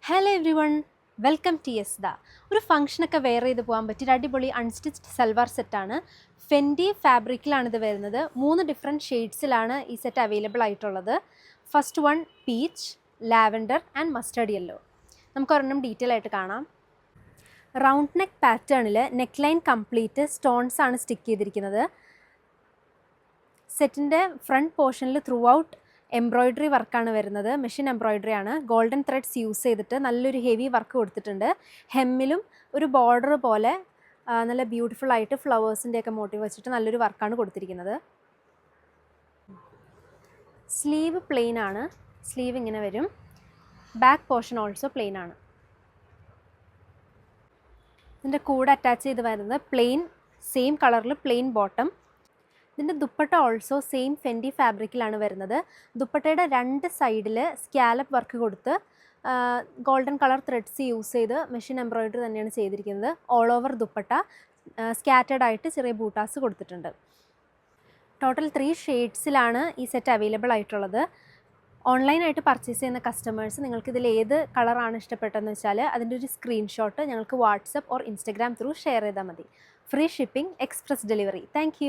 Hello everyone, welcome to യെസ്ദ. ഒരു ഫംഗ്ഷനൊക്കെ വെയർ ചെയ്ത് പോകാൻ പറ്റിയ അടിപൊളി അൺസ്റ്റിച്ച്ഡ് സൽവാർ സെറ്റാണ്. ഫെൻഡി ഫാബ്രിക്കിലാണ് ഇത് വരുന്നത്. 3 ഡിഫറെൻറ്റ് ഷെയ്ഡ്സിലാണ് ഈ സെറ്റ് അവൈലബിൾ ആയിട്ടുള്ളത്. First one peach, lavender and mustard yellow. നമുക്കൊരെണ്ണം ഡീറ്റെയിൽ ആയിട്ട് കാണാം. റൗണ്ട് നെക്ക് പാറ്റേണിൽ നെക്ക് ലൈൻ കംപ്ലീറ്റ് സ്റ്റോൺസ് ആണ് സ്റ്റിക്ക് ചെയ്തിരിക്കുന്നത്. സെറ്റിൻ്റെ ഫ്രണ്ട് പോർഷനിൽ ത്രൂ ഔട്ട് എംബ്രോയ്ഡറി വർക്കാണ് വരുന്നത്. മെഷീൻ എംബ്രോയ്ഡറി ആണ്. ഗോൾഡൻ ത്രെഡ്സ് യൂസ് ചെയ്തിട്ട് നല്ലൊരു ഹെവി വർക്ക് കൊടുത്തിട്ടുണ്ട്. ഹെമ്മിലും ഒരു ബോർഡർ പോലെ നല്ല ബ്യൂട്ടിഫുൾ ആയിട്ട് ഫ്ലവേഴ്സിൻ്റെയൊക്കെ മോട്ടീവ് വെച്ചിട്ട് നല്ലൊരു വർക്കാണ് കൊടുത്തിരിക്കുന്നത്. സ്ലീവ് പ്ലെയിൻ ആണ്. സ്ലീവ് ഇങ്ങനെ വരും. ബാക്ക് പോർഷൻ ഓൾസോ പ്ലെയിൻ ആണ്. ഇതിൻ്റെ കൂടെ അറ്റാച്ച് ചെയ്ത് വരുന്നത് പ്ലെയിൻ സെയിം കളറിൽ പ്ലെയിൻ ബോട്ടം. ഇതിൻ്റെ ദുപ്പട്ട ഓൾസോ സെയിം ഫെൻഡി ഫാബ്രിക്കിലാണ് വരുന്നത്. ദുപ്പട്ടയുടെ 2 സൈഡിൽ സ്കാലപ്പ് വർക്ക് കൊടുത്ത് ഗോൾഡൻ കളർ ത്രെഡ്സ് യൂസ് ചെയ്ത് മെഷീൻ എംബ്രോയ്ഡറി തന്നെയാണ് ചെയ്തിരിക്കുന്നത്. ഓൾ ഓവർ ദുപ്പട്ട സ്കാറ്റേഡ് ആയിട്ട് ചെറിയ ബൂട്ടാസ് കൊടുത്തിട്ടുണ്ട്. ടോട്ടൽ 3 ഷെയ്ഡ്സിലാണ് ഈ സെറ്റ് അവൈലബിൾ ആയിട്ടുള്ളത്. ഓൺലൈനായിട്ട് പർച്ചേസ് ചെയ്യുന്ന കസ്റ്റമേഴ്സ് നിങ്ങൾക്ക് ഇതിൽ ഏത് കളറാണ് ഇഷ്ടപ്പെട്ടതെന്ന് വെച്ചാൽ അതിൻ്റെ ഒരു സ്ക്രീൻഷോട്ട് ഞങ്ങൾക്ക് WhatsApp or Instagram through share ചെയ്താൽ മതി. Free shipping, express delivery. Thank